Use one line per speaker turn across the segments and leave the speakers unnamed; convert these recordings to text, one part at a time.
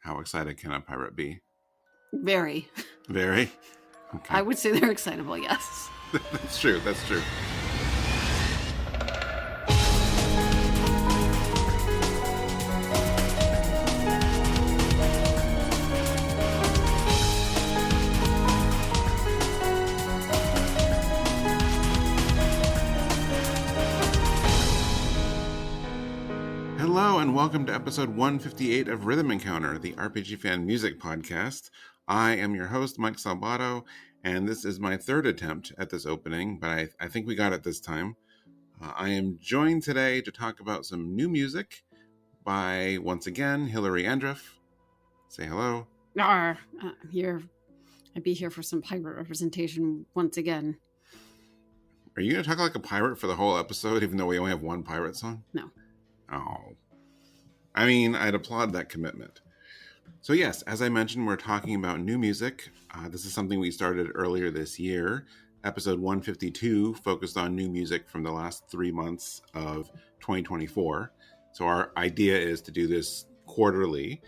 How excited can a pirate be?
Very.
Very? Okay.
I would say they're excitable, yes.
That's true. That's true. Hello and welcome to episode 158 of Rhythm Encounter, the RPG fan music podcast. I am your host, Mike Salbato, and this is my third attempt at this opening, but I think we got it this time. I am joined today to talk about some new music by, once again, Hilary Andreff. Say hello.
I'd be here for some pirate representation once again.
Are you going to talk like a pirate for the whole episode, even though we only have one pirate song?
No.
Oh. I mean, I'd applaud that commitment. So yes, as I mentioned, we're talking about new music. This is something we started earlier this year. Episode 152 focused on new music from the last 3 months of 2024. So our idea is to do this quarterly.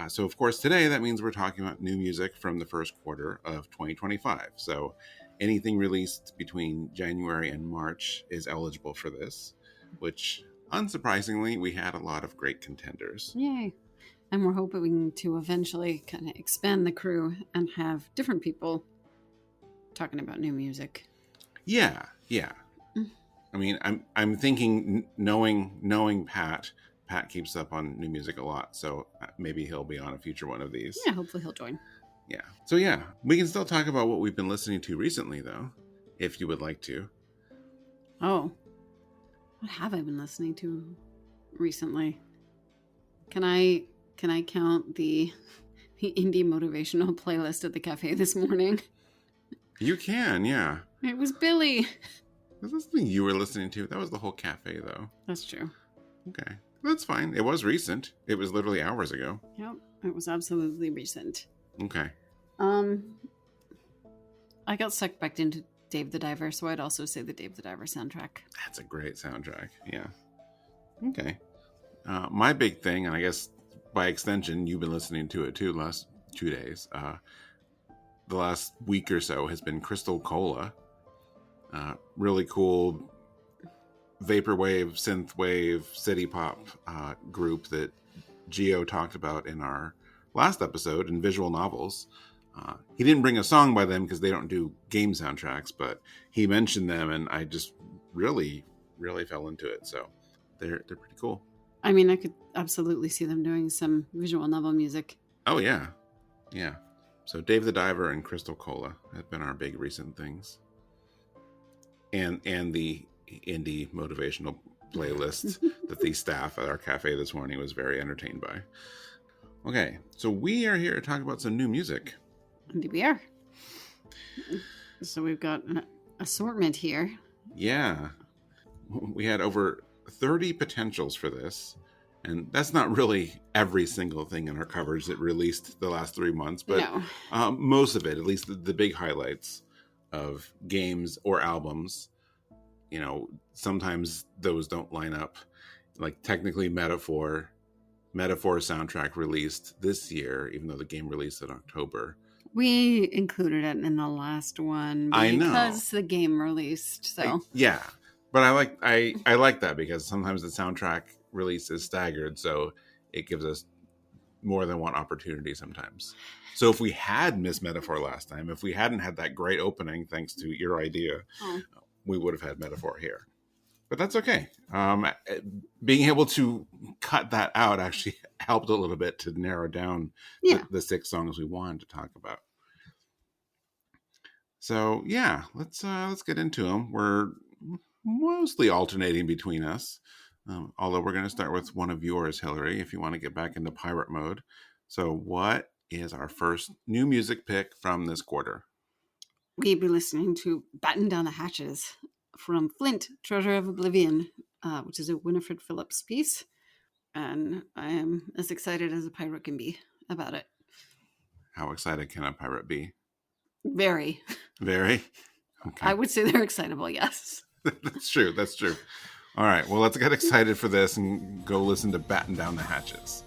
So of course today that means we're talking about new music from the first quarter of 2025. So anything released between January and March is eligible for this, which unsurprisingly we had a lot of great contenders.
Yay. And we're hoping to eventually kind of expand the crew and have different people talking about new music.
Yeah. I mean, I'm thinking, knowing Pat keeps up on new music a lot, so maybe he'll be on a future one of these.
Yeah, hopefully he'll join.
Yeah. So yeah, we can still talk about what we've been listening to recently, though, if you would like to.
Oh. What have I been listening to recently? Can I count the indie motivational playlist at the cafe this morning?
You can, yeah.
It was Billy.
Was that something you were listening to? That was the whole cafe, though.
That's true.
Okay. That's fine. It was recent. It was literally hours ago.
Yep. It was absolutely recent.
Okay.
I got sucked back into Dave the Diver, so I'd also say the Dave the Diver soundtrack. That's
a great soundtrack. Yeah. Okay. My big thing, and I guess by extension, you've been listening to it too the last 2 days. The last week or so has been Crystal Cola. Really cool vaporwave, synthwave, city pop group that Gio talked about in our last episode in visual novels. He didn't bring a song by them because they don't do game soundtracks, but he mentioned them and I just really, really fell into it. So they're pretty cool.
I mean, I could absolutely see them doing some visual novel music.
Oh, yeah. Yeah. So Dave the Diver and Crystal Cola have been our big recent things. And the indie motivational playlist that the staff at our cafe this morning was very entertained by. Okay, so we are here to talk about some new music.
Indeed we are. So we've got an assortment here.
Yeah. We had over 30 potentials for this. And that's not really every single thing in our coverage that released the last 3 months. But no. Most of it, at least the big highlights of games or albums. You know, sometimes those don't line up. Like technically Metaphor soundtrack released this year, even though the game released in October.
We included it in the last one because the game released. So
yeah, but I like that because sometimes the soundtrack release is staggered, so it gives us more than one opportunity sometimes. So if we had missed Metaphor last time, if we hadn't had that great opening thanks to your idea, we would have had Metaphor here. But that's okay. Being able to cut that out actually helped a little bit to narrow down the 6 songs we wanted to talk about. So yeah, let's get into them. We're mostly alternating between us, although we're going to start with one of yours, Hilary, if you want to get back into pirate mode. So what is our first new music pick from this quarter?
We'll be listening to Batten Down the Hatches from Flint, Treasure of Oblivion, which is a Winifred Phillips piece. And I am as excited as a pirate can be about it.
How excited can a pirate be?
Very.
Very? Okay.
I would say they're excitable, yes.
That's true. That's true. All right. Well, let's get excited for this and go listen to Batten Down the Hatches.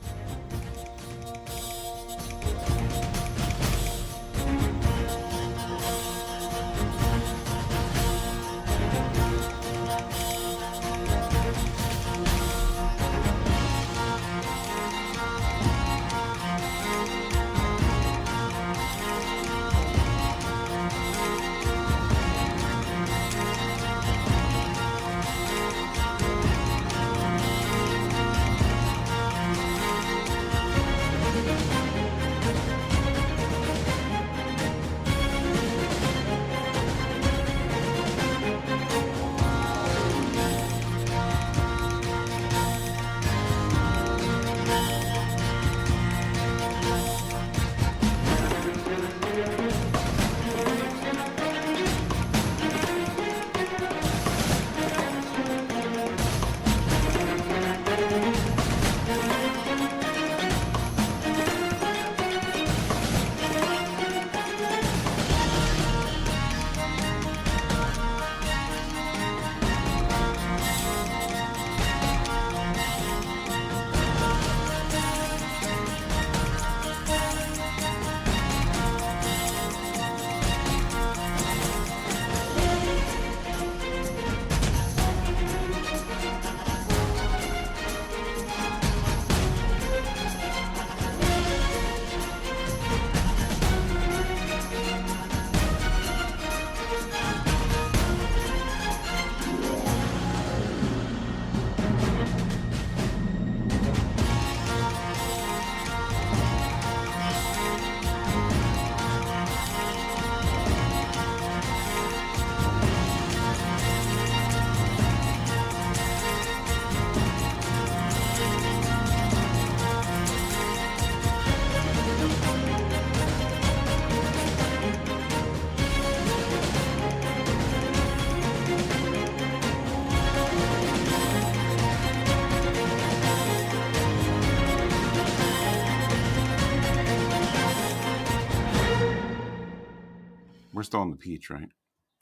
We're still on the peach, right?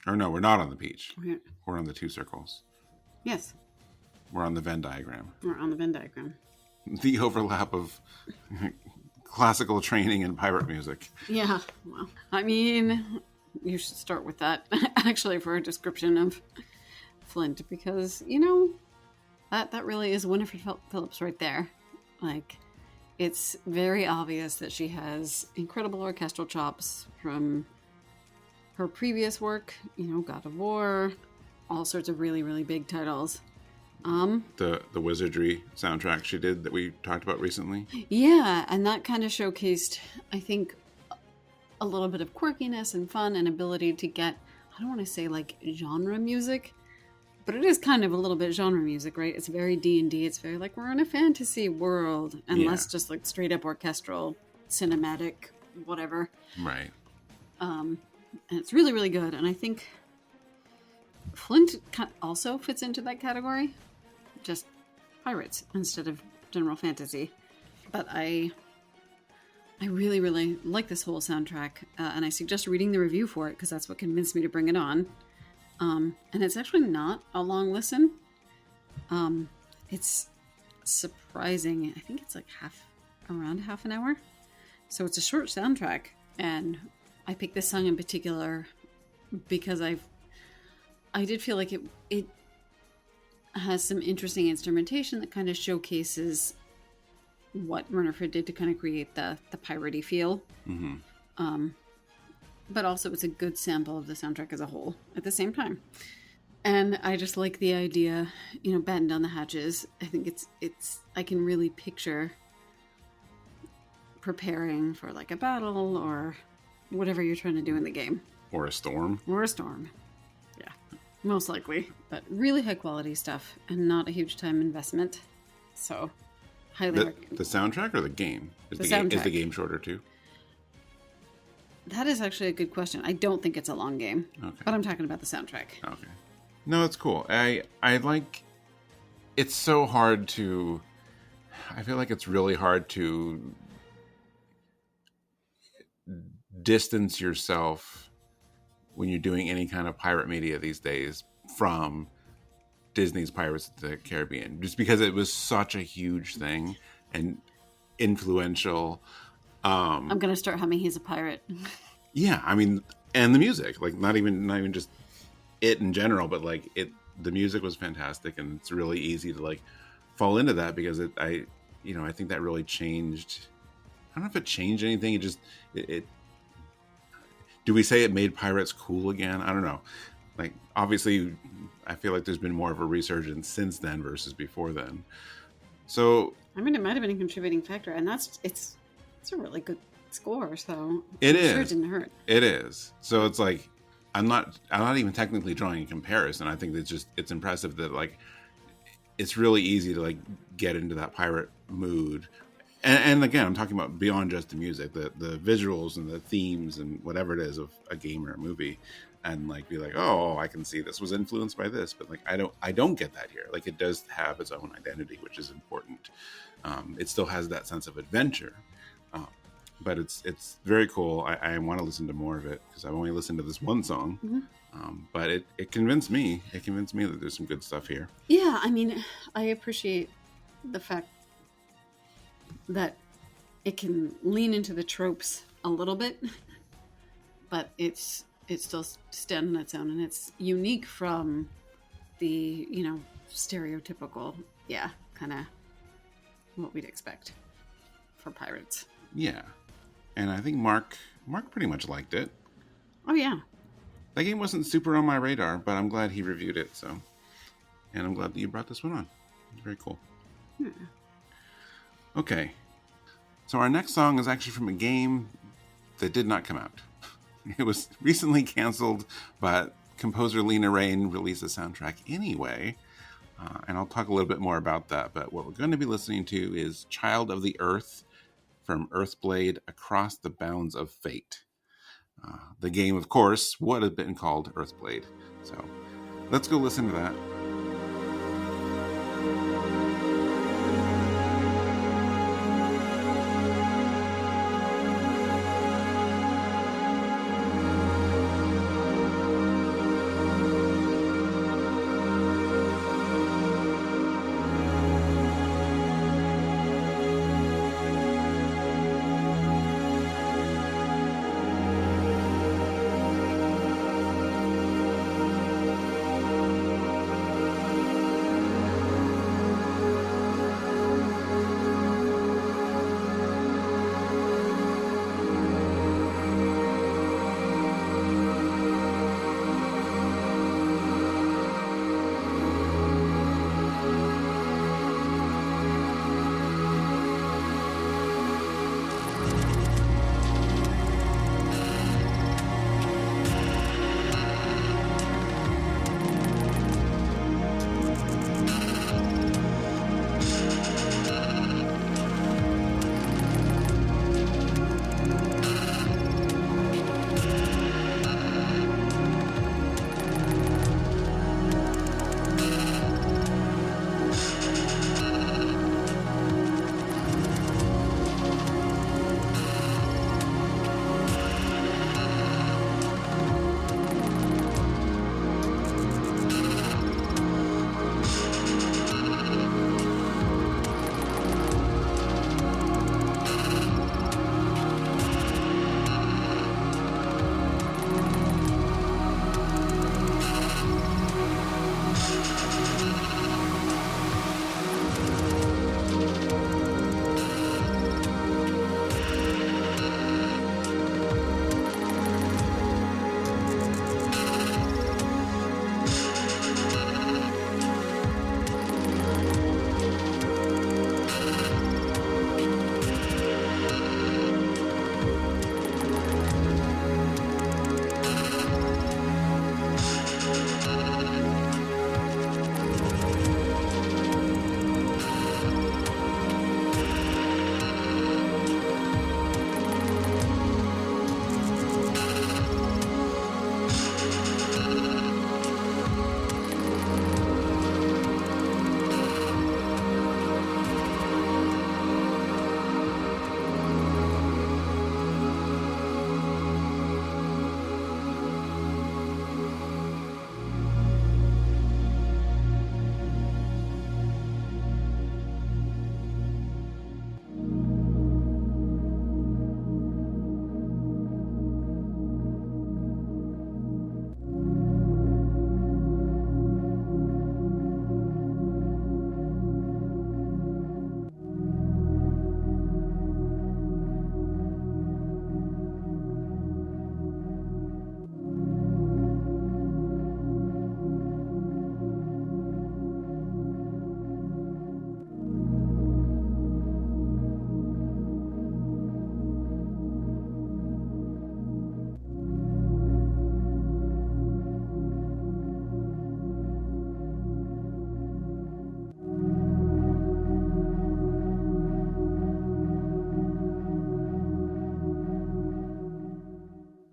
Or no, we're not on the peach.
Okay.
We're on the 2 circles.
Yes.
We're on the Venn diagram.
We're on the Venn diagram.
The overlap of classical training and pirate music.
Yeah. Well, I mean, you should start with that, actually, for a description of Flint, because, you know, that really is Winifred Phillips right there. Like, it's very obvious that she has incredible orchestral chops from her previous work, you know, God of War, all sorts of really, really big titles.
The Wizardry soundtrack she did that we talked about recently.
Yeah, and that kind of showcased, I think, a little bit of quirkiness and fun and ability to get, I don't want to say like genre music, but it is kind of a little bit genre music, right? It's very D&D. It's very like we're in a fantasy world and less just like straight up orchestral, cinematic, whatever.
Right.
And it's really, really good. And I think Flint also fits into that category. Just pirates instead of general fantasy. But I really, really like this whole soundtrack. And I suggest reading the review for it because that's what convinced me to bring it on. And it's actually not a long listen. It's surprising. I think it's like around half an hour. So it's a short soundtrack. And I picked this song in particular because I did feel like it has some interesting instrumentation that kind of showcases what Winifred did to kind of create the piratey feel. Mm-hmm. But also it's a good sample of the soundtrack as a whole at the same time. And I just like the idea, you know, batten down the hatches. I think it's I can really picture preparing for like a battle or whatever you're trying to do in the game.
Or a storm.
Yeah, most likely. But really high quality stuff and not a huge time investment. So, highly recommend.
The soundtrack or the game? Is the game shorter too?
That is actually a good question. I don't think it's a long game.
Okay.
But I'm talking about the soundtrack.
Okay. No, it's cool. I like... It's so hard to... I feel like it's really hard to distance yourself when you're doing any kind of pirate media these days from Disney's Pirates of the Caribbean, just because it was such a huge thing and influential.
I'm gonna start humming "He's a Pirate."
Yeah, I mean, and the music, like not even just it in general, but like the music was fantastic, and it's really easy to like fall into that because I think that really changed. I don't know if it changed anything. It just do we say it made pirates cool again? I don't know. Like, obviously, I feel like there's been more of a resurgence since then versus before then. So,
I mean, it might have been a contributing factor, and it's a really good score. So
it
I'm
is.
sure it didn't hurt.
It is. So it's like I'm not even technically drawing a comparison. I think it's impressive that like it's really easy to like get into that pirate mood. And again, I'm talking about beyond just the music, the visuals and the themes and whatever it is of a game or a movie, and like be like, oh, I can see this was influenced by this, but like I don't get that here. Like it does have its own identity, which is important. It still has that sense of adventure, but it's very cool. I want to listen to more of it because I've only listened to this one song, but it convinced me. It convinced me that there's some good stuff here.
Yeah, I mean, I appreciate the fact that it can lean into the tropes a little bit, but it's still stand on its own, and it's unique from the, you know, stereotypical, kind of what we'd expect for pirates.
Yeah, and I think Mark pretty much liked it.
Oh yeah,
that game wasn't super on my radar, but I'm glad he reviewed it. So, and I'm glad that you brought this one on. It's very cool. Okay, so our next song is actually from a game that did not come out. It was recently canceled, but composer Lena Raine released a soundtrack anyway, and I'll talk a little bit more about that. But what we're going to be listening to is Child of the Earth from Earthblade Across the Bounds of Fate. The game, of course, would have been called Earthblade. So let's go listen to that.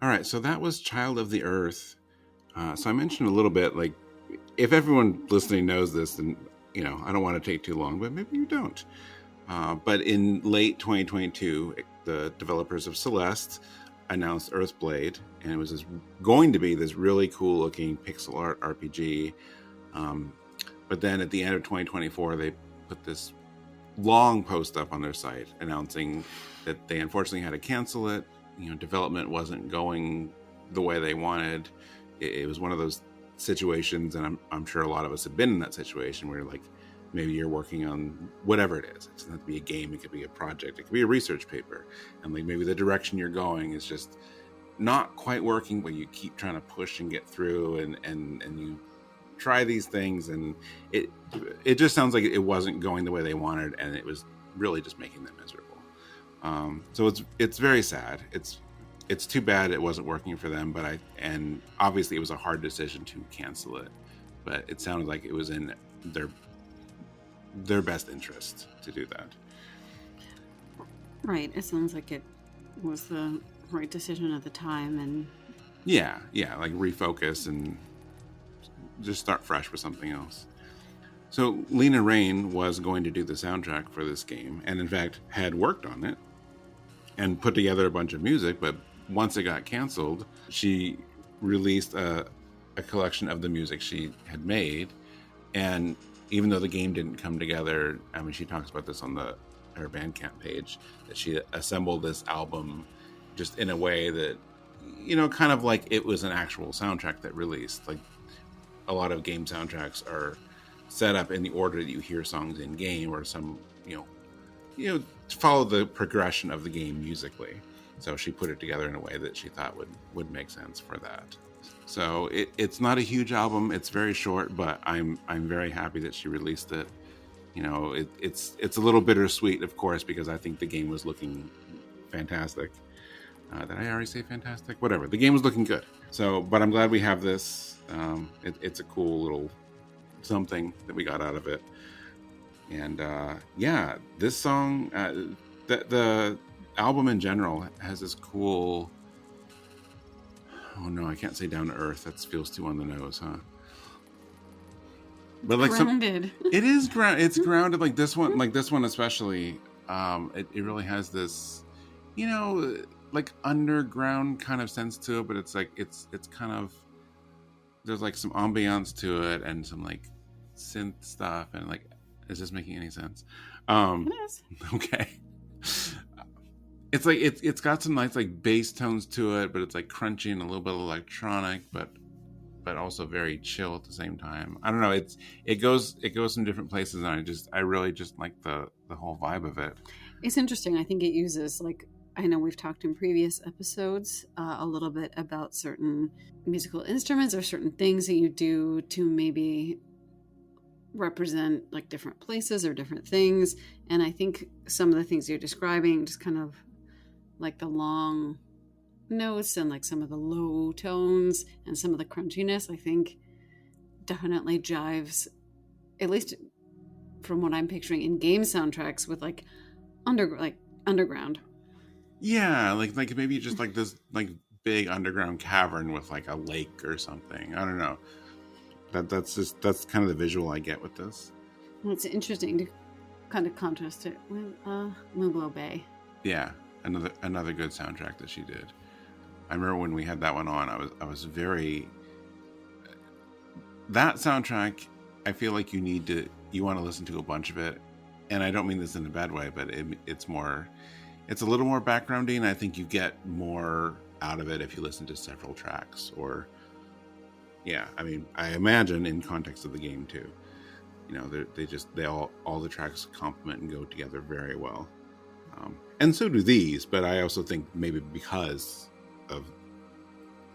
All right, so that was Child of the Earth. So I mentioned a little bit, like, if everyone listening knows this, then, I don't want to take too long, but maybe you don't. But in late 2022, the developers of Celeste announced Earthblade, and it was going to be this really cool looking pixel art RPG. But then at the end of 2024, they put this long post up on their site announcing that they unfortunately had to cancel it. Development wasn't going the way they wanted. It was one of those situations, and I'm sure a lot of us have been in that situation where, like, maybe you're working on whatever it is. It doesn't have to be a game. It could be a project. It could be a research paper. And like maybe the direction you're going is just not quite working, but you keep trying to push and get through, and you try these things, and it just sounds like it wasn't going the way they wanted, and it was really just making them miserable. So it's very sad. It's too bad it wasn't working for them, and obviously it was a hard decision to cancel it, but it sounded like it was in their best interest to do that.
Right. It sounds like it was the right decision at the time, and
yeah, like refocus and just start fresh with something else. So Raine was going to do the soundtrack for this game, and in fact had worked on it and put together a bunch of music, but once it got canceled, she released a collection of the music she had made. And even though the game didn't come together, I mean, she talks about this on her Bandcamp page, that she assembled this album just in a way that, kind of like it was an actual soundtrack that released. Like, a lot of game soundtracks are set up in the order that you hear songs in game, or some, to follow the progression of the game musically. So she put it together in a way that she thought would make sense for that. So it's not a huge album. It's very short, but I'm very happy that she released it. It's a little bittersweet, of course, because I think the game was looking fantastic. Did I already say fantastic? Whatever. The game was looking good. So, but I'm glad we have this. It's a cool little something that we got out of it. And this song, the album in general has this cool, oh no, I can't say down to earth. That feels too on the nose, huh? But like
grounded.
It is it's grounded. Like this one especially. It really has this, like underground kind of sense to it, but it's like it's kind of, there's like some ambiance to it and some like synth stuff, and like, is this making any sense?
It is.
Okay. It's like it's got some nice like bass tones to it, but it's like crunchy and a little bit electronic, but also very chill at the same time. I don't know. It goes some different places, and I really just like the whole vibe of it.
It's interesting. I think it uses, like, I know we've talked in previous episodes a little bit about certain musical instruments or certain things that you do to maybe represent like different places or different things. And I think some of the things you're describing, just kind of like the long notes and like some of the low tones and some of the crunchiness, I think definitely jives, at least from what I'm picturing in game soundtracks, with like underground.
Yeah, like maybe just like this like big underground cavern with like a lake or something. I don't know. That's kind of the visual I get with this.
Well, it's interesting to kind of contrast it with Nobuo Bay.
Yeah, another good soundtrack that she did. I remember when we had that one on, I was very, that soundtrack, I feel like you want to listen to a bunch of it, and I don't mean this in a bad way, but it's a little more backgroundy, and I think you get more out of it if you listen to several tracks. Or yeah, I mean, I imagine in context of the game too, all the tracks complement and go together very well, and so do these. But I also think maybe because of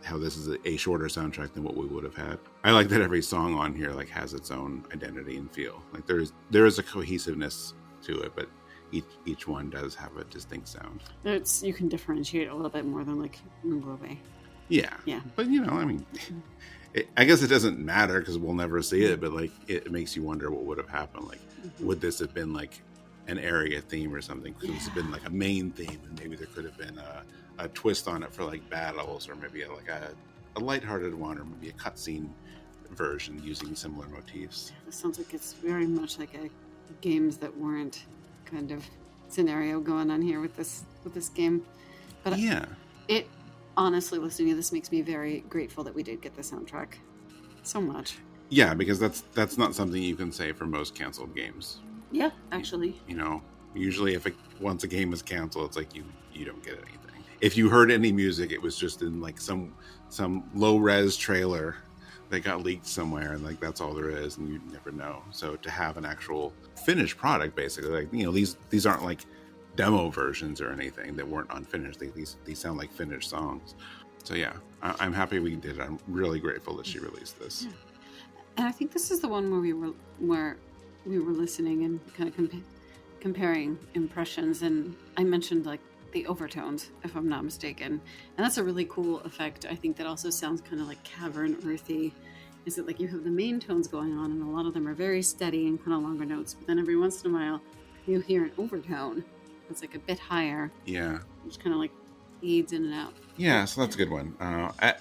how this is a shorter soundtrack than what we would have had, I like that every song on here like has its own identity and feel. Like there is a cohesiveness to it, but each one does have a distinct sound.
You can differentiate a little bit more than like Nobuo Bay.
Yeah. But I mean, I guess it doesn't matter because we'll never see it, but like it makes you wonder what would have happened. Like, would this have been like an area theme or something. So it's been like a main theme, and maybe there could have been a twist on it for like battles, or maybe like a lighthearted one, or maybe a cutscene version using similar motifs.
This sounds like it's very much like a games that weren't kind of scenario going on here with this game. But
yeah,
it honestly, listening to this makes me very grateful that we did get the soundtrack so much.
Yeah, because that's not something you can say for most canceled games.
Yeah, actually.
You know, usually once a game is canceled, it's like you don't get anything. If you heard any music, it was just in like some low res trailer that got leaked somewhere, and like that's all there is, and you never know. So to have an actual finished product, basically, like, you know, these aren't like demo versions or anything that weren't unfinished. These sound like finished songs. So yeah, I'm happy we did it. I'm really grateful that she released this.
Yeah. And I think this is the one where we were listening and kind of comparing impressions, and I mentioned like the overtones, if I'm not mistaken, and that's a really cool effect. I think that also sounds kind of like cavern earthy. Is it like you have the main tones going on, and a lot of them are very steady and kind of longer notes, but then every once in a while you hear an overtone that's like a bit higher.
Yeah,
which kind of like fades in and out.
Yeah, so that's a good one.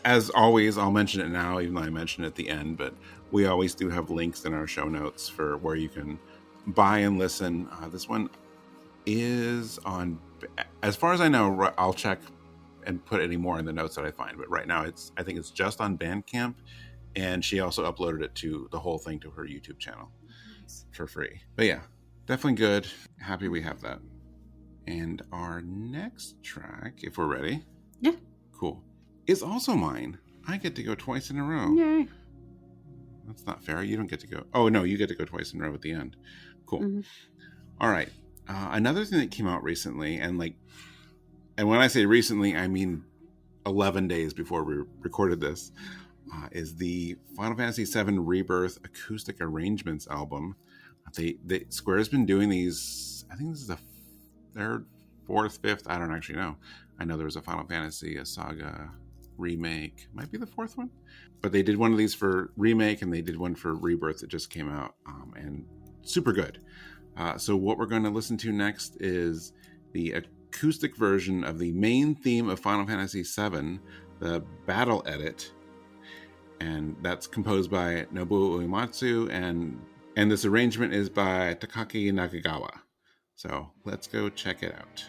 As always, I'll mention it now, even though I mentioned it at the end, but we always do have links in our show notes for where you can buy and listen. This one is on, as far as I know, I'll check and put any more in the notes that I find, but right now I think it's just on Bandcamp, and she also uploaded it to the whole thing to her YouTube channel for free. But yeah, definitely good. Happy we have that. And our next track, if we're ready.
Yeah.
Cool. Is also mine. I get to go twice in a row.
Yay.
That's not fair. You don't get to go. Oh, no, you get to go twice in a row at the end. Cool. Mm-hmm. All right. Another thing that came out recently, and when I say recently, I mean 11 days before we recorded this, is the Final Fantasy VII Rebirth Acoustic Arrangements album. Square's been doing these, I think this is the third, fourth, fifth, I don't actually know. I know there was a Final Fantasy, a Saga remake, might be the fourth one, but they did one of these for remake, and they did one for Rebirth that just came out, and super good. So what we're going to listen to next is the acoustic version of the main theme of Final Fantasy VII, the Battle Edit, and that's composed by Nobuo Uematsu, and this arrangement is by Takaaki Nakagawa. So let's go check it out.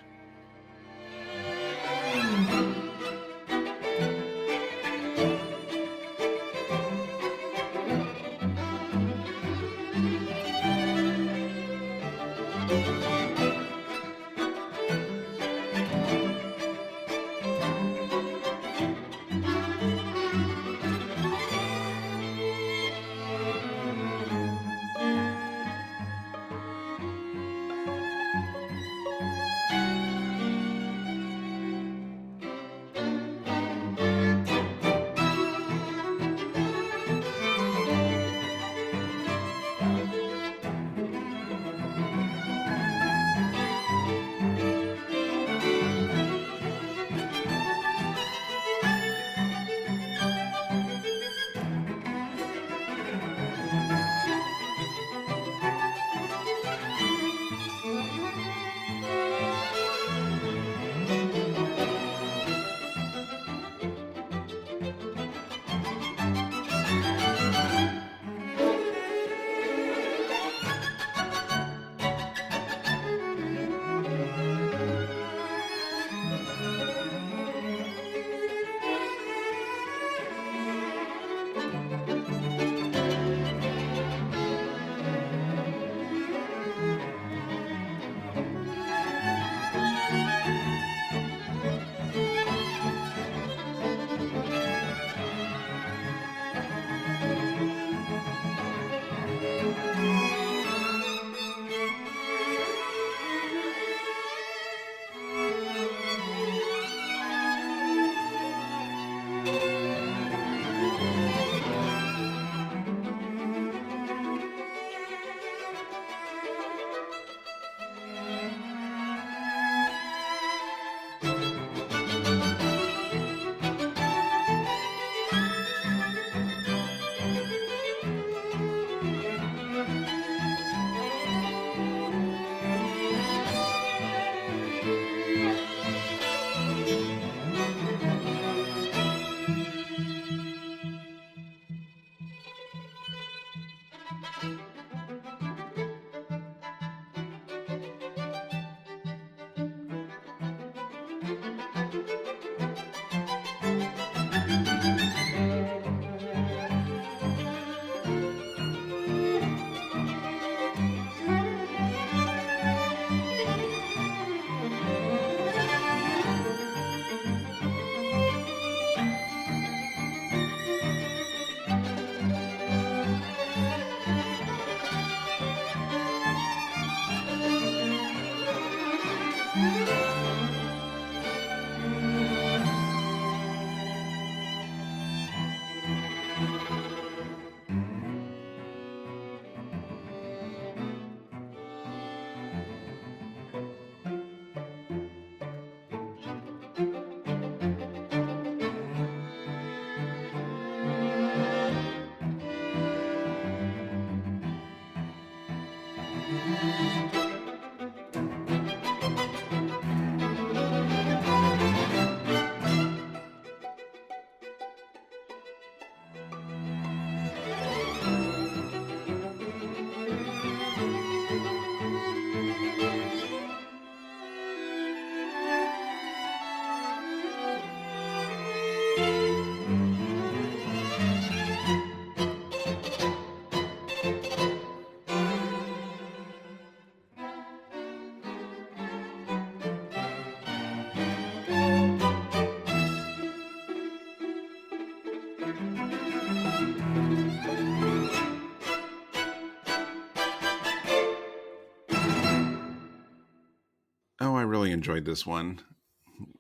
really enjoyed this one.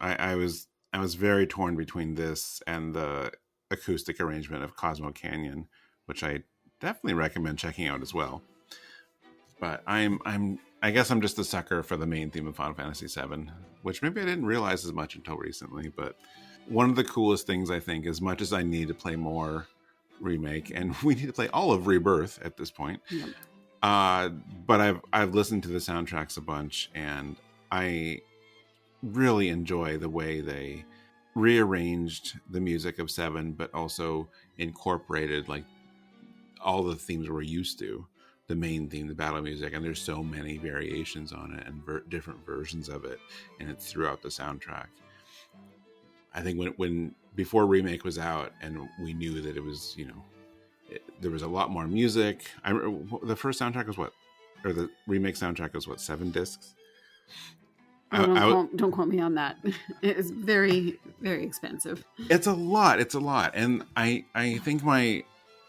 I was very torn between this and the acoustic arrangement of Cosmo Canyon, which I definitely recommend checking out as well. But I guess I'm just a sucker for the main theme of Final Fantasy VII, which maybe I didn't realize as much until recently. But one of the coolest things, I think, as much as I need to play more Remake, and we need to play all of Rebirth at this point.
Yep.
But I've listened to the soundtracks a bunch, and I really enjoy the way they rearranged the music of 7, but also incorporated like all the themes we're used to. The main theme, the battle music, and there's so many variations on it and different versions of it, and it's throughout the soundtrack. I think when before Remake was out and we knew that it was, there was a lot more music. The first soundtrack was or the Remake soundtrack was 7 discs?
Don't quote me on that. It's very, very expensive.
It's a lot. And I think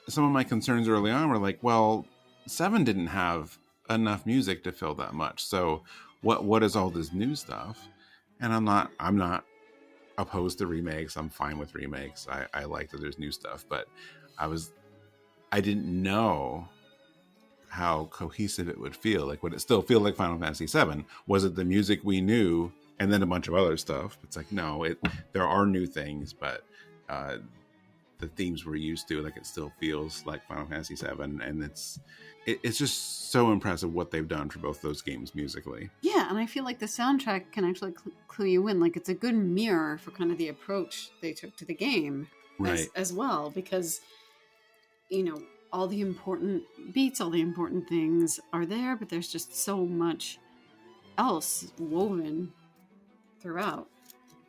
some of my concerns early on were like, well, 7 didn't have enough music to fill that much. So what is all this new stuff? And I'm not opposed to remakes. I'm fine with remakes. I like that there's new stuff, but I didn't know how cohesive it would feel. Like, would it still feel like Final Fantasy VII? Was it the music we knew and then a bunch of other stuff? It's like, no, there are new things, but the themes we're used to, like, it still feels like Final Fantasy VII, and it's just so impressive what they've done for both those games musically.
Yeah, and I feel like the soundtrack can actually clue you in. Like, it's a good mirror for kind of the approach they took to the game,
right?
As well, because all the important beats, all the important things are there, but there's just so much else woven throughout,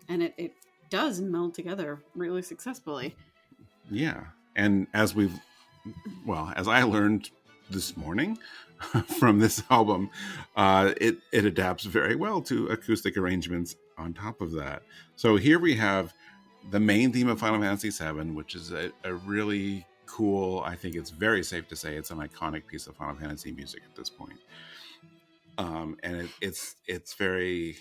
and it does meld together really successfully.
Yeah, and as I learned this morning from this album, it adapts very well to acoustic arrangements on top of that. So here we have the main theme of Final Fantasy VII, which is a really cool, I think it's very safe to say it's an iconic piece of Final Fantasy music at this point. And it's very,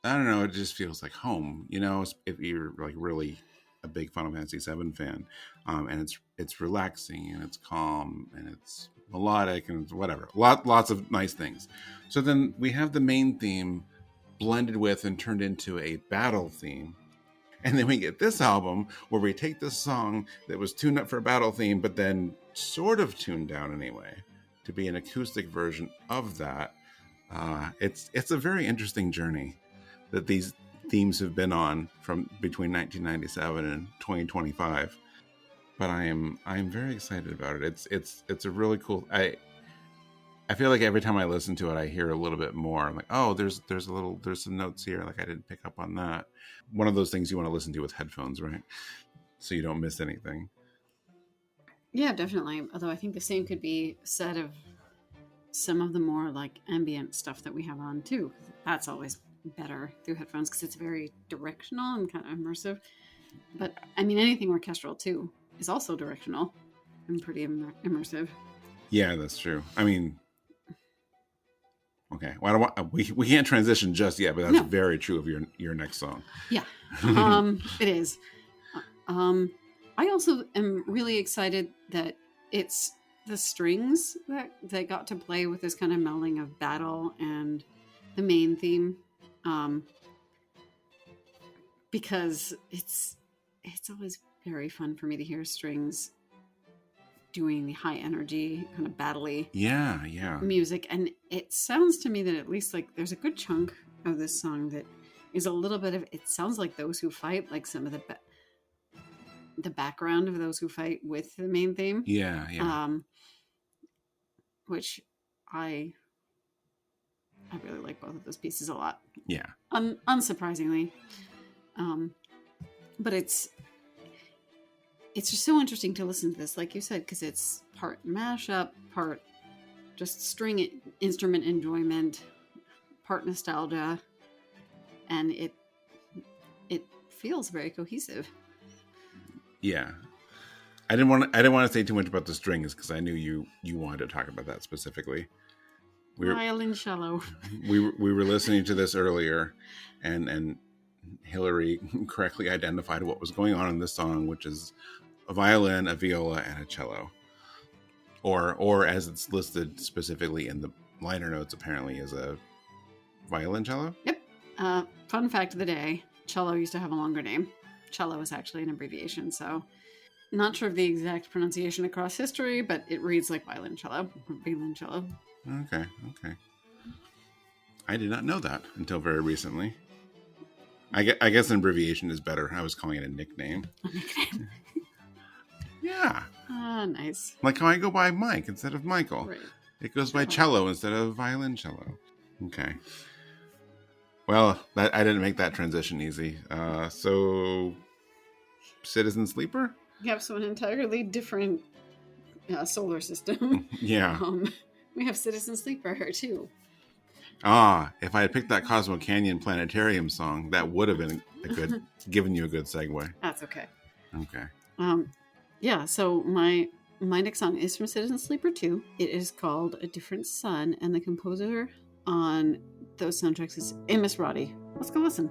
I don't know, it just feels like home, if you're like really a big Final Fantasy VII fan. And it's relaxing, and it's calm, and it's melodic, and it's whatever. Lots of nice things. So then we have the main theme blended with and turned into a battle theme. And then we get this album where we take this song that was tuned up for a battle theme, but then sort of tuned down anyway to be an acoustic version of that. It's a very interesting journey that these themes have been on from between 1997 and 2025. But I'm very excited about it. It's a really cool. I feel like every time I listen to it, I hear a little bit more. I'm like, oh, there's some notes here. Like, I didn't pick up on that. One of those things you want to listen to with headphones, right? So you don't miss anything.
Yeah, definitely. Although I think the same could be said of some of the more like ambient stuff that we have on too. That's always better through headphones because it's very directional and kind of immersive. But I mean, anything orchestral too is also directional and pretty immersive.
Yeah, that's true. I mean, okay. Well, we can't transition just yet, but that's very true of your next song.
Yeah, it is. I also am really excited that it's the strings that they got to play with this kind of melding of battle and the main theme, because it's always very fun for me to hear strings doing the high energy kind of battle-y music, and it sounds to me that at least like there's a good chunk of this song that is a little bit of, it sounds like Those Who Fight, like some of the background of Those Who Fight with the main theme, which I really like both of those pieces a lot, unsurprisingly, but it's just so interesting to listen to this, like you said, because it's part mashup, part just string instrument enjoyment, part nostalgia, and it feels very cohesive.
Yeah, I didn't want to say too much about the strings because I knew you wanted to talk about that specifically.
Violoncello.
We were listening to this earlier, and Hilary correctly identified what was going on in this song, which is a violin, a viola, and a cello. Or as it's listed specifically in the liner notes, apparently is a violoncello.
Yep. Fun fact of the day, cello used to have a longer name. Cello is actually an abbreviation, so not sure of the exact pronunciation across history, but it reads like violoncello or violoncello.
Okay. I did not know that until very recently. I guess an abbreviation is better. I was calling it a nickname.
A nickname?
Yeah.
Ah, nice.
Like how I go by Mike instead of Michael.
Right.
It goes by cello instead of violoncello. Okay. Well, I didn't make that transition easy. So, Citizen Sleeper?
Yep, so an entirely different solar system.
Yeah.
We have Citizen Sleeper here, too.
If I had picked that Cosmo Canyon Planetarium song, that would have been given you a good segue.
That's okay.
Okay.
Yeah, so my next song is from Citizen Sleeper 2. It is called A Different Sun, and the composer on those soundtracks is Amos Roddy. Let's go listen.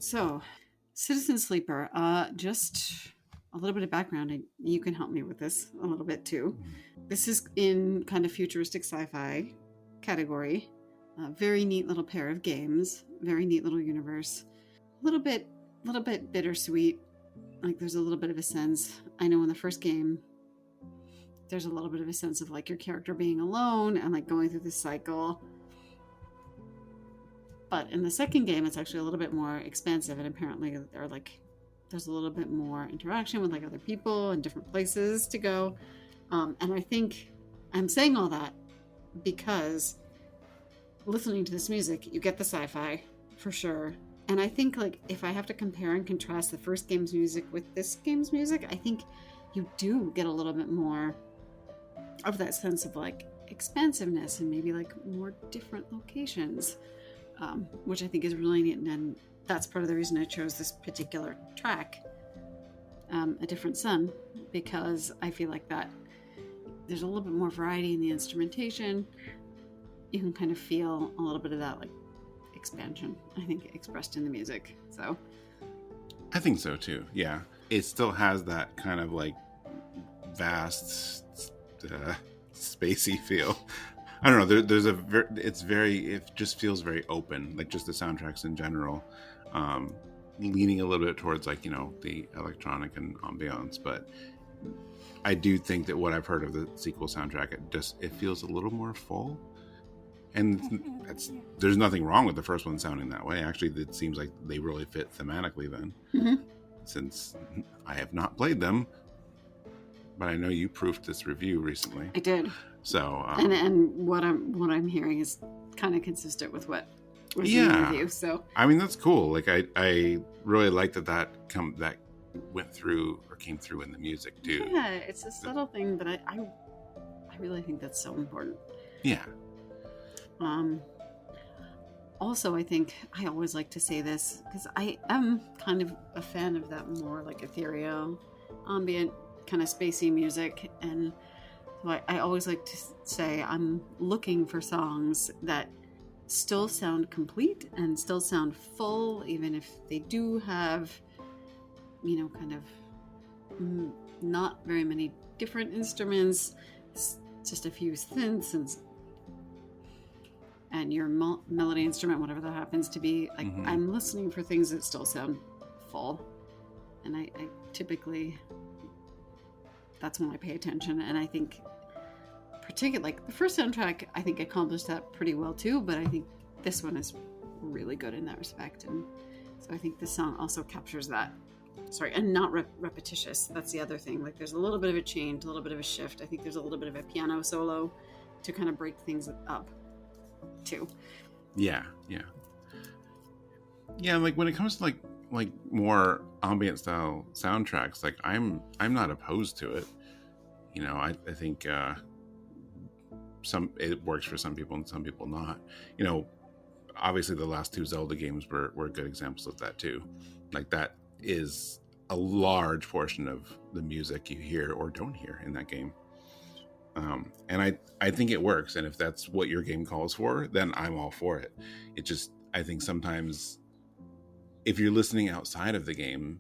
So, Citizen Sleeper, just a little bit of background, and you can help me with this a little bit too. This is in kind of futuristic sci-fi category. A very neat little pair of games, very neat little universe. A little bit bittersweet. Like there's a little bit of a sense. I know in the first game, there's a little bit of a sense of like your character being alone and like going through this cycle. But in the second game, it's actually a little bit more expansive, and apparently there's a little bit more interaction with like other people and different places to go. And I think I'm saying all that because listening to this music, you get the sci-fi for sure. And I think like if I have to compare and contrast the first game's music with this game's music, I think you do get a little bit more of that sense of like expansiveness and maybe like more different locations. Which I think is really neat, and that's part of the reason I chose this particular track, A Different Sun, because I feel like that there's a little bit more variety in the instrumentation. You can kind of feel a little bit of that like expansion, I think, expressed in the music. So
I think so too. Yeah, it still has that kind of like vast, spacey feel. I don't know. It just feels very open, like just the soundtracks in general, leaning a little bit towards like, the electronic and ambiance. But I do think that what I've heard of the sequel soundtrack, it feels a little more full. And there's nothing wrong with the first one sounding that way. Actually, it seems like they really fit thematically then, since I have not played them. But I know you proofed this review recently.
I did.
So
and what I'm hearing is kind of consistent with what was in the review. So
I mean that's cool. Like I really like that went through or came through in the music too.
Yeah, it's a subtle thing, but I really think that's so important.
Yeah.
Also, I think I always like to say this because I am kind of a fan of that more like ethereal, ambient, kind of spacey music, and so I always like to say I'm looking for songs that still sound complete and still sound full, even if they do have, kind of not very many different instruments, just a few synths and your melody instrument, whatever that happens to be. Like I'm listening for things that still sound full, and I typically, that's when I pay attention. And I think particularly like the first soundtrack, I think accomplished that pretty well too, but I think this one is really good in that respect. And so I think this song also captures that. Sorry, and not repetitious. That's the other thing. Like there's a little bit of a change, a little bit of a shift. I think there's a little bit of a piano solo to kind of break things up too.
Yeah. Like when it comes to like more ambient style soundtracks, like I'm not opposed to it. I think it works for some people and some people not. Obviously the last two Zelda games were good examples of that too. Like that is a large portion of the music you hear or don't hear in that game. And I think it works. And if that's what your game calls for, then I'm all for it. I think sometimes if you're listening outside of the game,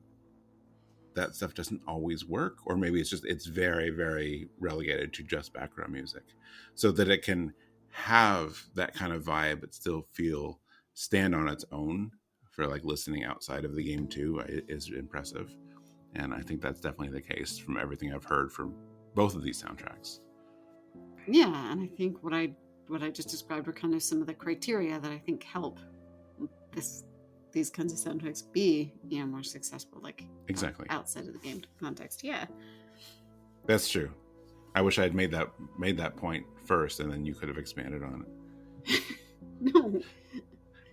that stuff doesn't always work, or maybe it's very, very relegated to just background music, so that it can have that kind of vibe but still stand on its own for like listening outside of the game too is impressive. And I think that's definitely the case from everything I've heard from both of these soundtracks.
Yeah, and I think what I just described were kind of some of the criteria that I think help these kinds of soundtracks be more successful, like
exactly
outside of the game context. Yeah,
that's true. I wish I had made that point first, and then you could have expanded on it.
No,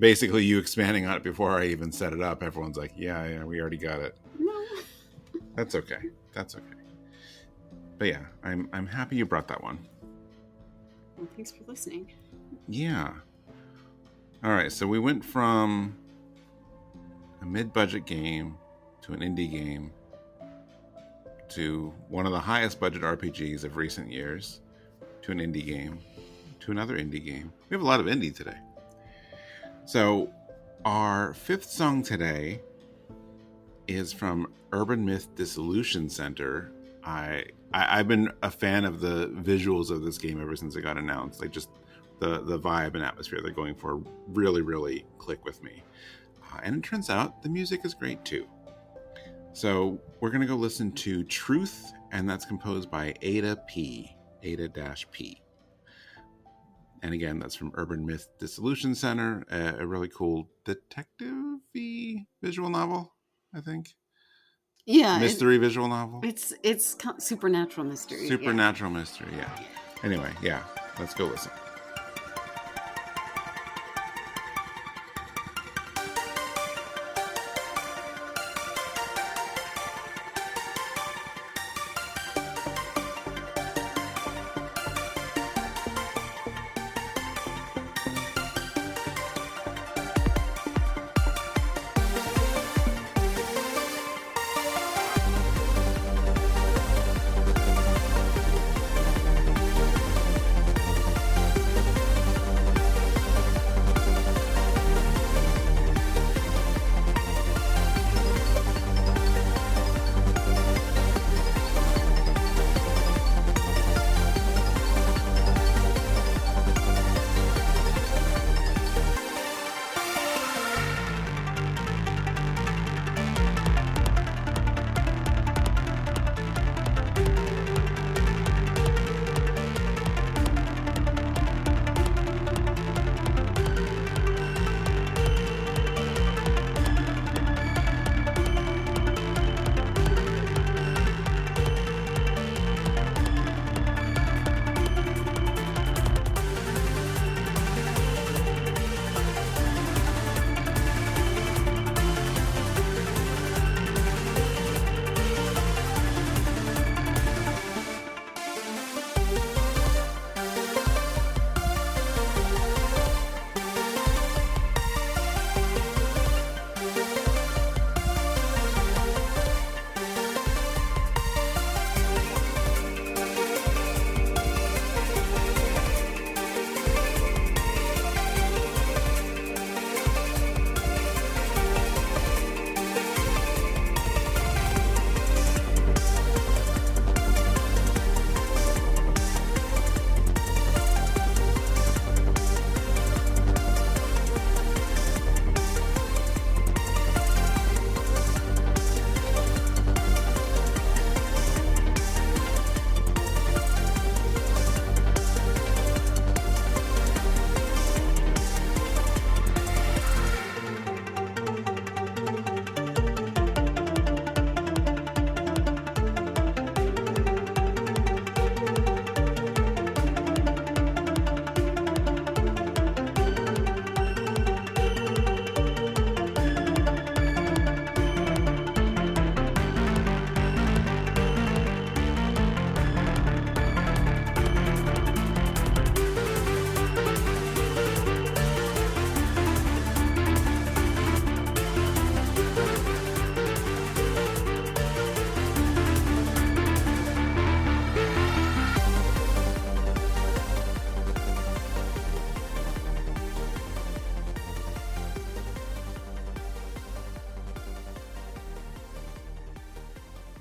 basically you expanding on it before I even set it up. Everyone's like, yeah, we already got it.
No,
that's okay. But yeah, I'm happy you brought that one.
Well, thanks for listening.
Yeah. All right, so we went from a mid-budget game to an indie game to one of the highest budget RPGs of recent years to an indie game to another indie game. We have a lot of indie today. So Our fifth song today is from Urban Myth Dissolution Center. I've been a fan of the visuals of this game ever since it got announced. Like, just the vibe and atmosphere they're going for really, really click with me. And it turns out the music is great too. So we're going to go listen to Truth, and that's composed by Ada-P. And again, that's from Urban Myth Dissolution Center, a really cool detective-y visual novel, I think.
Yeah.
Mystery visual novel.
It's supernatural mystery.
Supernatural mystery, yeah. Anyway, yeah, let's go listen.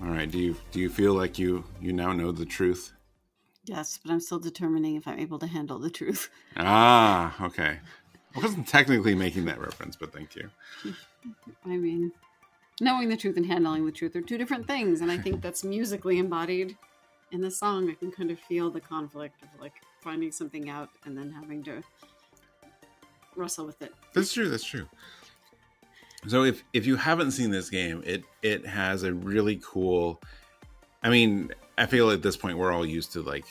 All right. Do you feel like you now know the truth?
Yes, but I'm still determining if I'm able to handle the truth.
Ah, okay. I wasn't technically making that reference, but thank you.
I mean, knowing the truth and handling the truth are two different things, and I think that's musically embodied in the song. I can kind of feel the conflict of like finding something out and then having to wrestle with it.
That's true. So if you haven't seen this game, it has a really cool, I mean, I feel at this point we're all used to like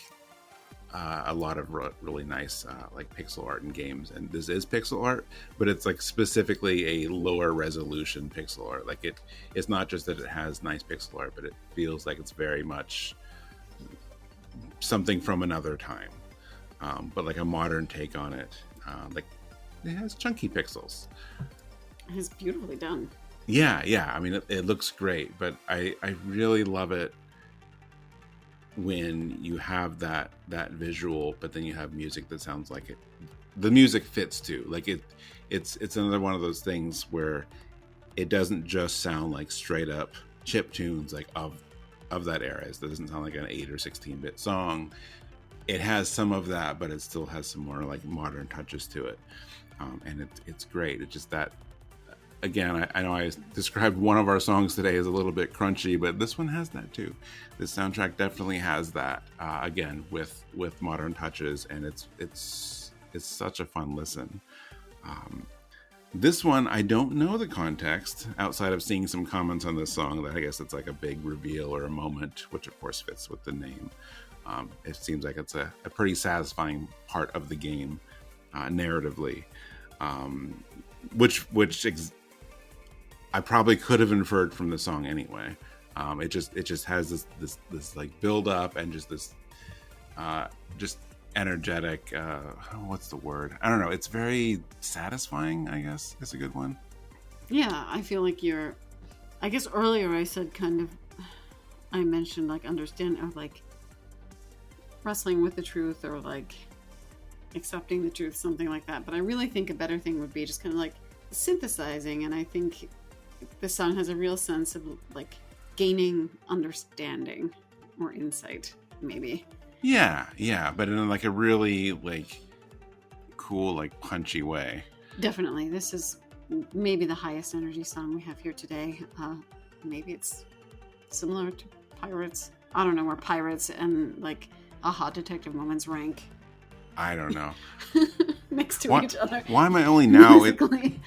a lot of really nice like pixel art in games, and this is pixel art, but it's like specifically a lower resolution pixel art. Like it's not just that it has nice pixel art, but it feels like it's very much something from another time, but like a modern take on it. Like it has chunky pixels.
It's beautifully done.
Yeah. I mean, it looks great, but I really love it when you have that visual, but then you have music that sounds like it the music fits too. Like it's another one of those things where it doesn't just sound like straight up chip tunes like of that era. It doesn't sound like an 8 or 16-bit song. It has some of that, but it still has some more like modern touches to it, and it's great. It's just that, again, I know I described one of our songs today as a little bit crunchy, but this one has that too. This soundtrack definitely has that, again, with modern touches, and it's such a fun listen. This one, I don't know the context outside of seeing some comments on this song that I guess it's like a big reveal or a moment, which of course fits with the name. It seems like it's a pretty satisfying part of the game, narratively, which I probably could have inferred from the song anyway. It just has this like build up and just this just energetic. What's the word? I don't know. It's very satisfying, I guess is a good one.
Yeah, I feel like I guess earlier I said I mentioned like understand or like wrestling with the truth or like accepting the truth, something like that. But I really think a better thing would be just kind of like synthesizing, and I think this song has a real sense of like gaining understanding or insight, maybe.
Yeah, but in like a really like cool, like punchy way.
Definitely. This is maybe the highest energy song we have here today. Maybe it's similar to Pirates. I don't know where Pirates and like Aha Detective Moments rank.
I don't know.
Next to each other.
Why am I only now?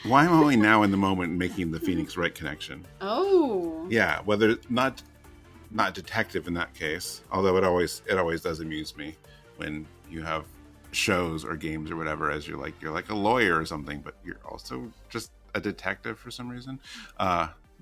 Why am I only now in the moment making the Phoenix Wright connection?
Oh.
Yeah, whether not detective in that case. Although it always does amuse me when you have shows or games or whatever as you're like a lawyer or something, but you're also just a detective for some reason,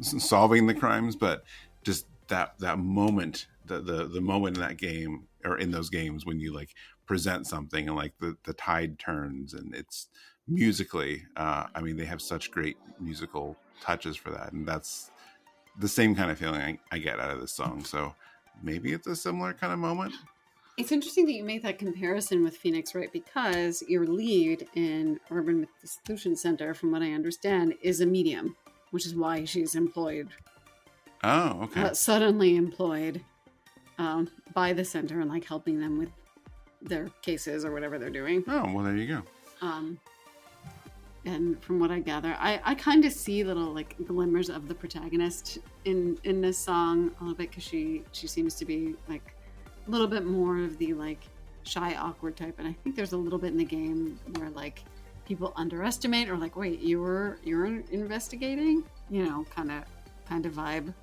solving the crimes. But just that moment, the moment in that game or in those games when you like present something and like the tide turns and it's musically, I mean, they have such great musical touches for that, and that's the same kind of feeling I get out of this song. So maybe it's a similar kind of moment.
It's interesting that you make that comparison with Phoenix Wright, because your lead in Urban Myth Dissolution Center, from what I understand, is a medium, which is why she's employed.
Oh, okay.
Suddenly employed by the center and like helping them with their cases or whatever they're doing.
Oh, well, there you go.
And from what I gather, I kind of see little like glimmers of the protagonist in this song a little bit, because she seems to be like a little bit more of the like shy, awkward type, and I think there's a little bit in the game where like people underestimate or like, wait, you're investigating, kind of vibe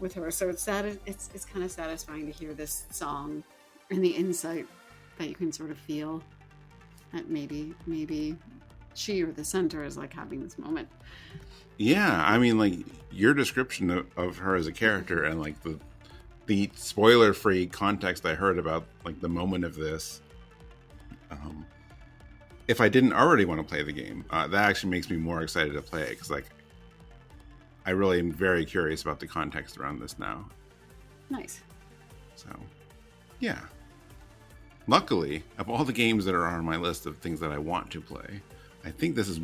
with her. So it's kind of satisfying to hear this song and the insight that you can sort of feel that maybe she or the center is like having this moment.
Yeah, I mean, like your description of her as a character and like the spoiler-free context I heard about like the moment of this. If I didn't already want to play the game, that actually makes me more excited to play it, because like I really am very curious about the context around this now.
Nice.
So, yeah. Luckily, of all the games that are on my list of things that I want to play, I think this is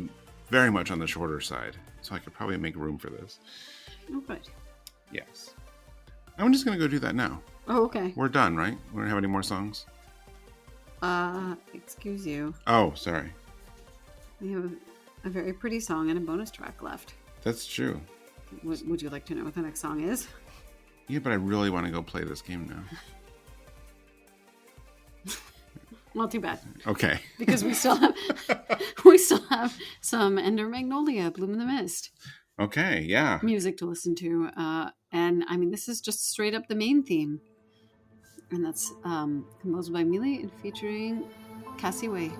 very much on the shorter side, so I could probably make room for this.
Oh, good.
Yes. I'm just going to go do that now.
Oh, okay.
We're done, right? We don't have any more songs?
Excuse you.
Oh, sorry.
We have a very pretty song and a bonus track left.
That's true.
Would you like to know what the next song is?
Yeah, but I really want to go play this game now.
Well, too bad.
Okay.
Because we still have some Ender Magnolia, Bloom in the Mist.
Okay, yeah.
Music to listen to. And I mean, this is just straight up the main theme. And that's composed by Mili and featuring Cassie Wei.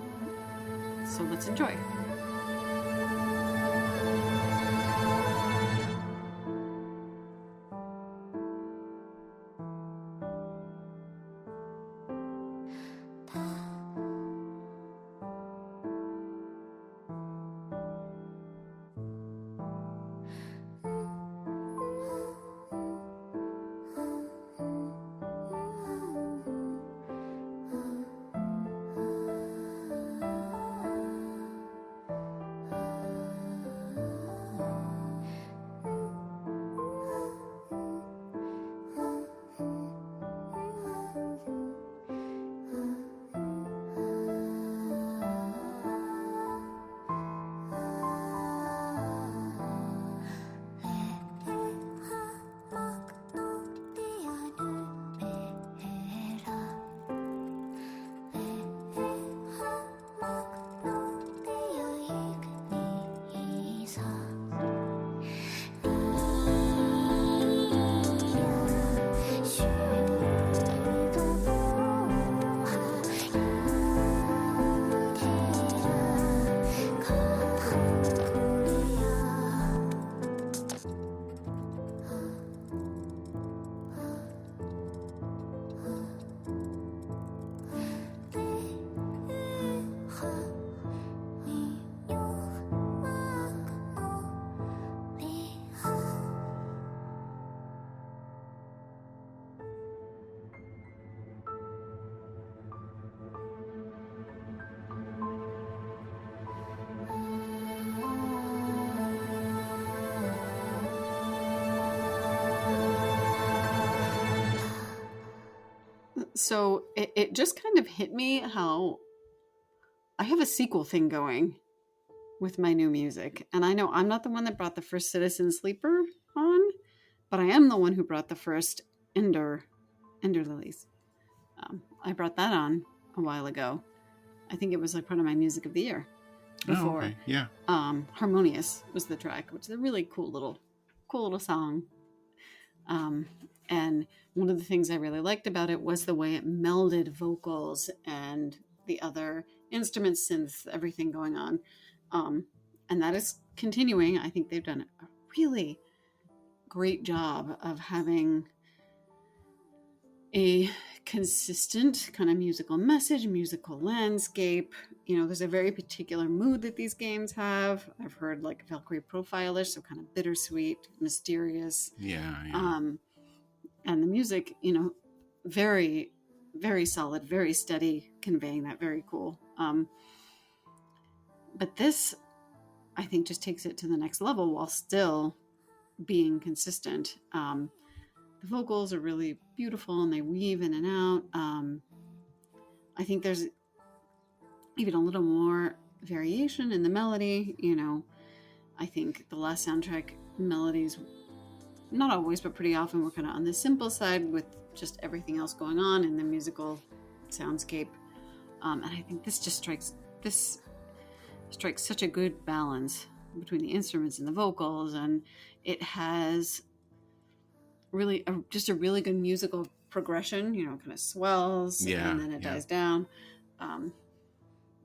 So let's enjoy. So it just kind of hit me how I have a sequel thing going with my new music. And I know I'm not the one that brought the first Citizen Sleeper on, but I am the one who brought the first Ender Lilies. I brought that on a while ago. I think it was like part of my music of the year before.
Oh, okay. Yeah.
Harmonious was the track, which is a really cool little song. And one of the things I really liked about it was the way it melded vocals and the other instruments, synths, everything going on. And that is continuing. I think they've done a really great job of having a consistent kind of musical message, musical landscape. There's a very particular mood that these games have. I've heard like Valkyrie Profiler, so kind of bittersweet, mysterious.
Yeah.
And the music, very, very solid, very steady, conveying that, very cool. But this, I think, just takes it to the next level while still being consistent. The vocals are really beautiful and they weave in and out. I think there's even a little more variation in the melody. I think the last soundtrack melodies, not always, but pretty often, were kind of on the simple side with just everything else going on in the musical soundscape. And I think this just strikes such a good balance between the instruments and the vocals, and it has really just a really good musical progression. Kind of swells and then it dies down.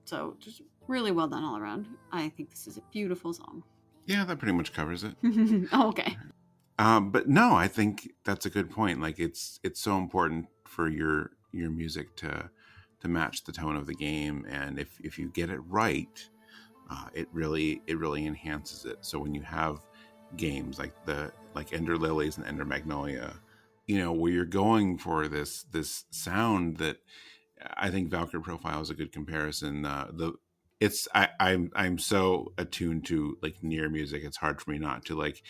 So just really well done all around. I think this is a beautiful song.
Yeah, that pretty much covers it.
Oh, okay.
But no, I think that's a good point. Like it's so important for your music to match the tone of the game, and if you get it right, it really enhances it. So when you have games like Ender Lilies and Ender Magnolia, where you're going for this sound that I think Valkyrie Profile is a good comparison. I'm so attuned to like Nier music. It's hard for me not to like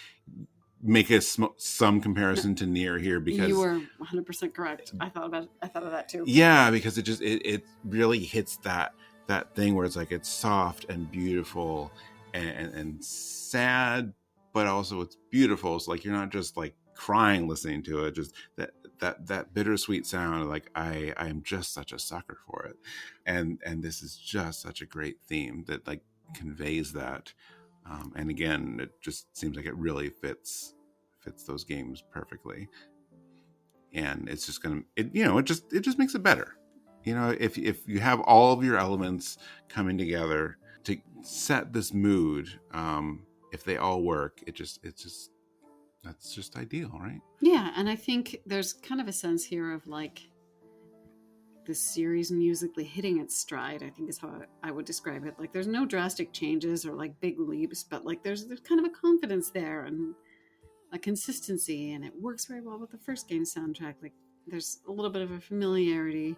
make some comparison to Nier here, because
you were 100% correct. I thought of that too.
Yeah, because it really hits that thing where it's like it's soft and beautiful and sad, but also it's beautiful. So like you're not just like crying listening to it, just that bittersweet sound. Like I am just such a sucker for it, and this is just such a great theme that like conveys that. And again, it just seems like it really fits those games perfectly, and it's just it just makes it better. If you have all of your elements coming together to set this mood, if they all work, that's just ideal, right?
Yeah, and I think there's kind of a sense here of like the series musically hitting its stride, I think is how I would describe it. Like there's no drastic changes or like big leaps, but like there's kind of a confidence there and a consistency, and it works very well with the first game soundtrack. Like there's a little bit of a familiarity,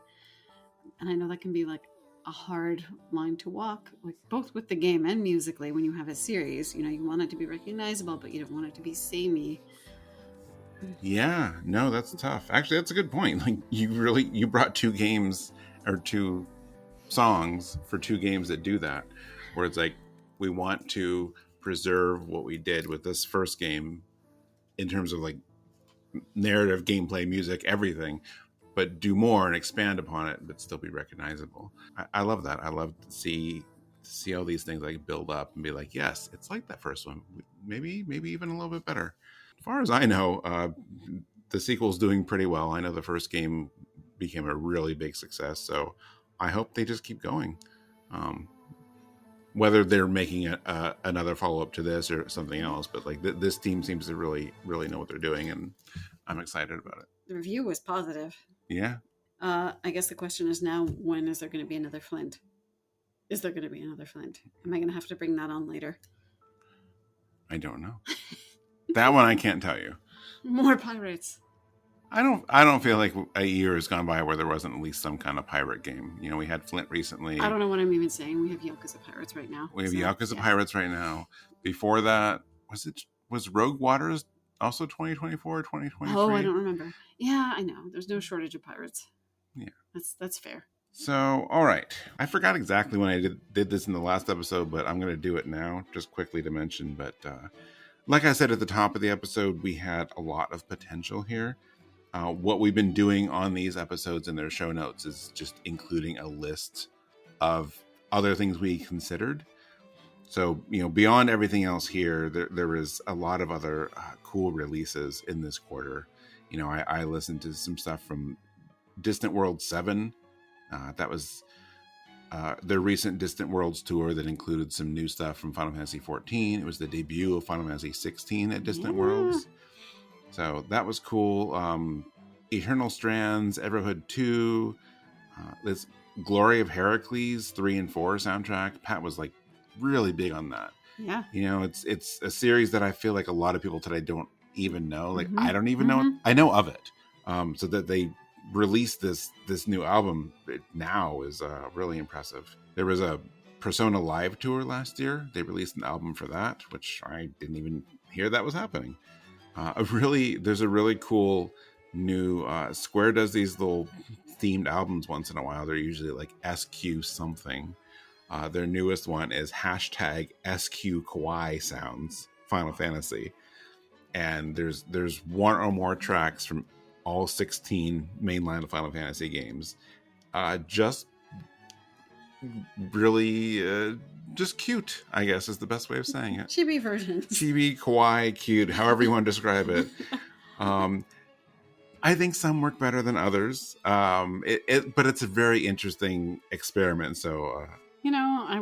and I know that can be like a hard line to walk, like both with the game and musically. When you have a series, you want it to be recognizable, but you don't want it to be samey.
Yeah, no, that's tough. Actually, that's a good point. Like you brought two games or two songs for two games that do that, where it's like we want to preserve what we did with this first game in terms of like narrative, gameplay, music, everything, but do more and expand upon it, but still be recognizable. I love that. I love to see all these things like build up and be like, yes, it's like that first one, maybe even a little bit better. As far as I know, the sequel's doing pretty well. I know the first game became a really big success, so I hope they just keep going. Whether they're making another follow-up to this or something else, but like this team seems to really know what they're doing, and I'm excited about it.
The review was positive.
Yeah.
I guess the question is now, when is there going to be another Flint? Is there going to be another Flint? Am I going to have to bring that on later?
I don't know. That one I can't tell you.
More pirates.
I don't feel like a year has gone by where there wasn't at least some kind of pirate game. We had Flint recently.
I don't know what I'm even saying. We have Yakuza Pirates right now.
We have Yakuza Pirates right now. Before that, was Rogue Waters also 2024 or 2023?
Oh, I don't remember. Yeah, I know. There's no shortage of pirates.
Yeah.
That's fair.
So, all right. I forgot exactly when I did this in the last episode, but I'm going to do it now, just quickly to mention. But like I said at the top of the episode, we had a lot of potential here. What we've been doing on these episodes in their show notes is just including a list of other things we considered. So, beyond everything else here, there is a lot of other cool releases in this quarter. I listened to some stuff from Distant World 7. That was their recent Distant Worlds tour that included some new stuff from Final Fantasy XIV. It was the debut of Final Fantasy XVI at Distant Worlds. So that was cool. Eternal Strands, Everhood 2, this Glory of Heracles 3 and 4 soundtrack. Pat was like really big on that.
Yeah.
It's a series that I feel like a lot of people today don't even know. Like I don't even know. I know of it. So that they released this new album now is really impressive. There was a Persona Live tour last year. They released an album for that, which I didn't even hear that was happening. There's a really cool new Square does these little themed albums once in a while. They're usually like SQ something. Their newest one is #SQ Kawaii Sounds Final Fantasy, and there's one or more tracks from all 16 mainline Final Fantasy games. Just really just cute, I guess is the best way of saying it.
Chibi versions.
Chibi, kawaii, cute, however you want to describe it. I think some work better than others. But it's a very interesting experiment. So,
I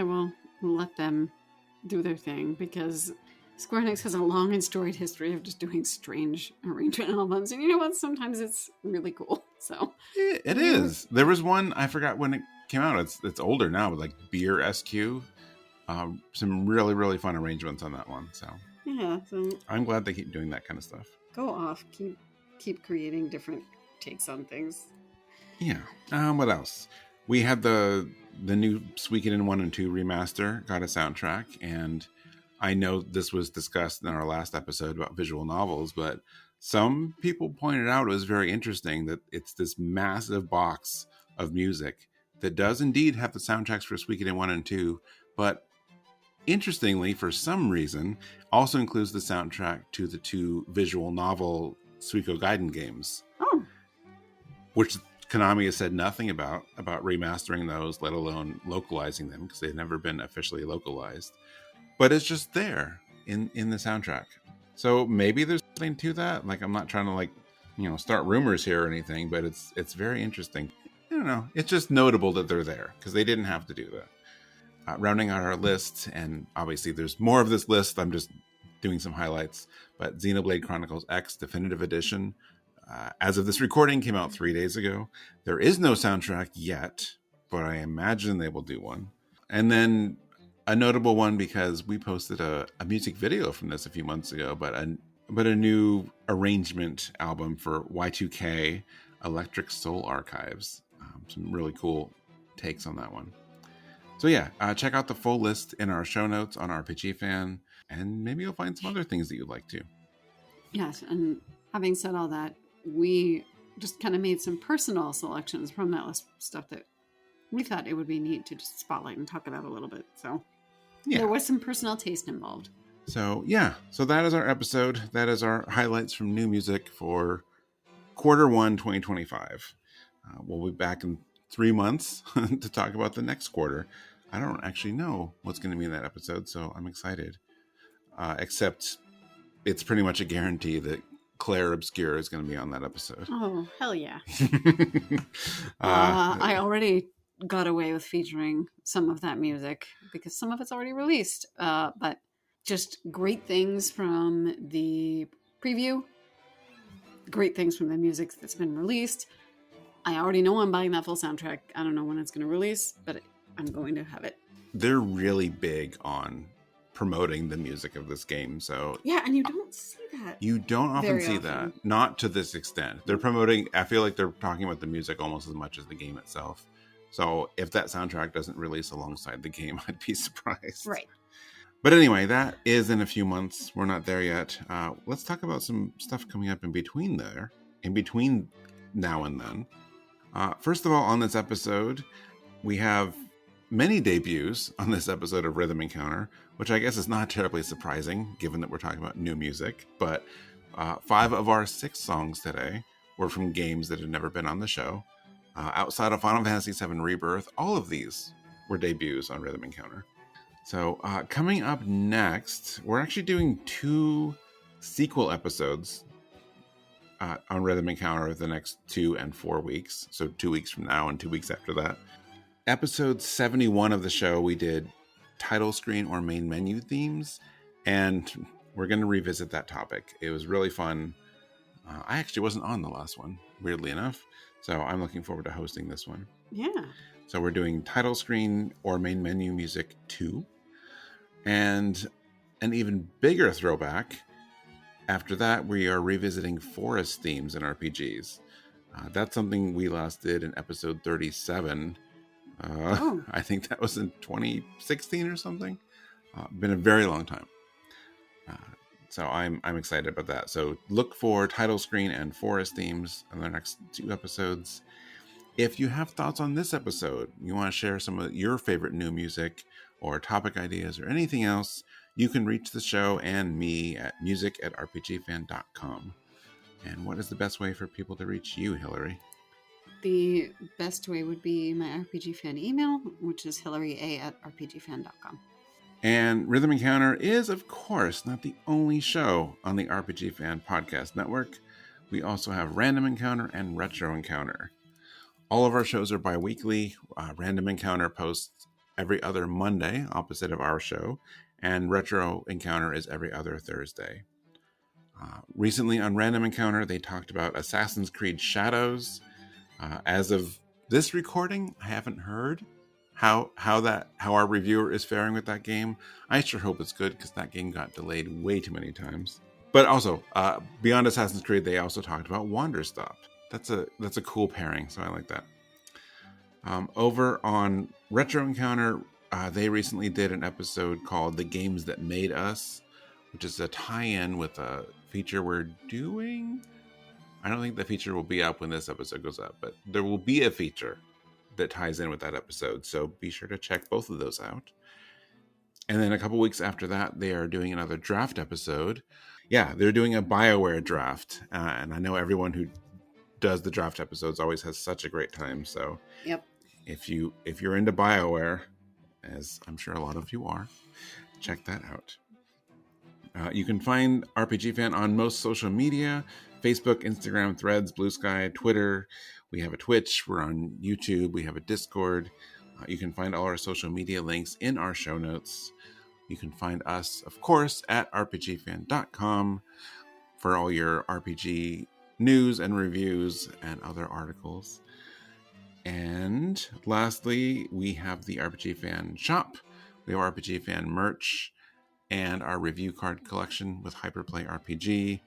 will let them do their thing because Square Enix has a long and storied history of just doing strange arrangement albums. And you know what? Sometimes it's really cool. So
it is. There was one, I forgot when it came out. It's older now, but like Beer SQ. Some really, really fun arrangements on that one. So
yeah. So
I'm glad they keep doing that kind of stuff.
Go off. Keep creating different takes on things.
Yeah. What else? We had the new Suikoden 1 and 2 remaster got a soundtrack, and I know this was discussed in our last episode about visual novels, but some people pointed out it was very interesting that it's this massive box of music that does indeed have the soundtracks for Suikoden 1 and 2, but interestingly, for some reason, also includes the soundtrack to the 2 visual novel Suiko Gaiden games.
Oh.
Which Konami has said nothing about remastering those, let alone localizing them, because they've never been officially localized. But it's just there in the soundtrack. So maybe there's something to that. Like, I'm not trying to start rumors here or anything, but it's very interesting. I don't know. It's just notable that they're there because they didn't have to do that. Rounding out our list, and obviously there's more of this list. I'm just doing some highlights. But Xenoblade Chronicles X Definitive Edition, as of this recording, came out 3 days ago. There is no soundtrack yet, but I imagine they will do one. And then a notable one because we posted a music video from this a few months ago, but a new arrangement album for Y2K Electric Soul Archives. Some really cool takes on that one. So yeah, check out the full list in our show notes on RPG Fan, and maybe you'll find some other things that you'd like to.
Yes, and having said all that, we just kind of made some personal selections from that list of stuff that we thought it would be neat to just spotlight and talk about a little bit. So yeah, there was some personal taste involved.
So yeah, so that is our episode. That is our highlights from new music for Q1 2025. We'll be back in 3 months to talk about the next quarter. I don't actually know what's going to be in that episode, so I'm excited. Except it's pretty much a guarantee that Claire Obscure is going to be on that episode.
Oh, hell yeah. I already got away with featuring some of that music because some of it's already released. But just great things from the preview, great things from the music that's been released. I already know I'm buying that full soundtrack. I don't know when it's going to release, but I'm going to have it.
They're really big on promoting the music of this game, so
yeah, and you don't see that.
You don't often see that, not to this extent. They're promoting. I feel like they're talking about the music almost as much as the game itself. So if that soundtrack doesn't release alongside the game, I'd be surprised.
Right.
But anyway, that is in a few months. We're not there yet. Let's talk about some stuff coming up in between now and then. First of all, on this episode, we have many debuts on this episode of Rhythm Encounter, which I guess is not terribly surprising, given that we're talking about new music. But 5 of our 6 songs today were from games that had never been on the show. Outside of Final Fantasy VII Rebirth, all of these were debuts on Rhythm Encounter. So coming up next, we're actually doing 2 sequel episodes on Rhythm Encounter the next 2 and 4 weeks. So 2 weeks from now and 2 weeks after that. Episode 71 of the show, we did title screen or main menu themes, and we're going to revisit that topic. It was really fun. I actually wasn't on the last one, weirdly enough, so I'm looking forward to hosting this one.
Yeah.
So we're doing title screen or main menu music 2, and an even bigger throwback. After that, we are revisiting forest themes in RPGs. That's something we last did in episode 37. I think that was in 2016 or something. Been a very long time. So I'm excited about that. So look for title screen and forest themes in the next 2 episodes. If you have thoughts on this episode, you want to share some of your favorite new music or topic ideas or anything else, you can reach the show and me at music@rpgfan.com. And what is the best way for people to reach you, Hilary?
The best way would be my RPG fan email, which is hilary@rpgfan.com.
And Rhythm Encounter is, of course, not the only show on the RPG Fan Podcast Network. We also have Random Encounter and Retro Encounter. All of our shows are bi-weekly. Random Encounter posts every other Monday, opposite of our show, and Retro Encounter is every other Thursday. Recently on Random Encounter, they talked about Assassin's Creed Shadows. As of this recording, I haven't heard how our reviewer is faring with that game. I sure hope it's good, because that game got delayed way too many times. But also, beyond Assassin's Creed, they also talked about Wanderstop. That's a cool pairing, so I like that. Over on Retro Encounter, they recently did an episode called The Games That Made Us, which is a tie-in with a feature we're doing. I don't think the feature will be up when this episode goes up, but there will be a feature that ties in with that episode, so be sure to check both of those out. And then a couple weeks after that, they are doing another draft episode. Yeah, they're doing a BioWare draft, and I know everyone who does the draft episodes always has such a great time. So
Yep.
if you're into BioWare, as I'm sure a lot of you are, check that out. You can find RPG Fan on most social media: Facebook, Instagram, Threads, Blue Sky, Twitter. We have a Twitch. We're on YouTube. We have a Discord. You can find all our social media links in our show notes. You can find us, of course, at rpgfan.com for all your RPG news and reviews and other articles. And lastly, we have the RPG Fan shop. We have RPG Fan merch and our review card collection with Hyperplay RPG.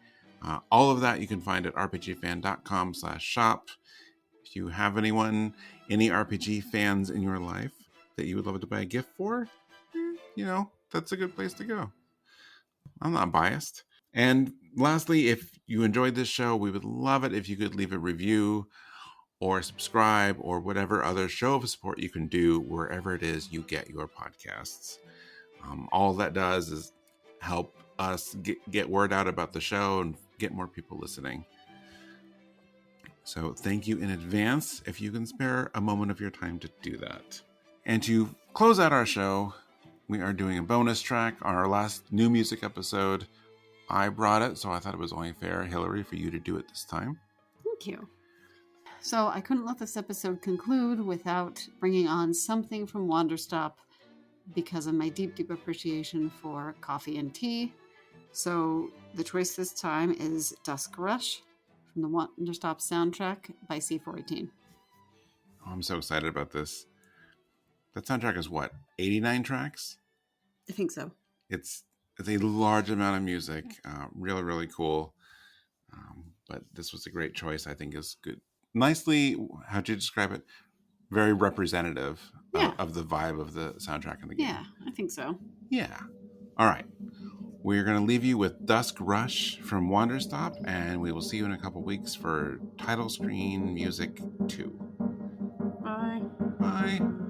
All of that you can find at rpgfan.com/shop. If you have any RPG fans in your life that you would love to buy a gift for, that's a good place to go. I'm not biased. And lastly, if you enjoyed this show, we would love it if you could leave a review or subscribe or whatever other show of support you can do wherever it is you get your podcasts. All that does is help us get word out about the show and get more people listening. So thank you in advance if you can spare a moment of your time to do that. And to close out our show, we are doing a bonus track on our last new music episode. I brought it, so I thought it was only fair, Hilary, for you to do it this time.
Thank you. So I couldn't let this episode conclude without bringing on something from Wanderstop because of my deep, deep appreciation for coffee and tea. So the choice this time is Dusk Rush from the Wanderstop soundtrack by C418.
Oh, I'm so excited about this. That soundtrack is what, 89 tracks?
I think so.
It's a large amount of music. Really, really cool. But this was a great choice. I think is good. Nicely, how'd you describe it? Very representative of the vibe of the soundtrack in the game.
Yeah, I think so.
Yeah. All right. We're going to leave you with Dusk Rush from Wanderstop, and we will see you in a couple weeks for Title Screen Music 2.
Bye.
Bye.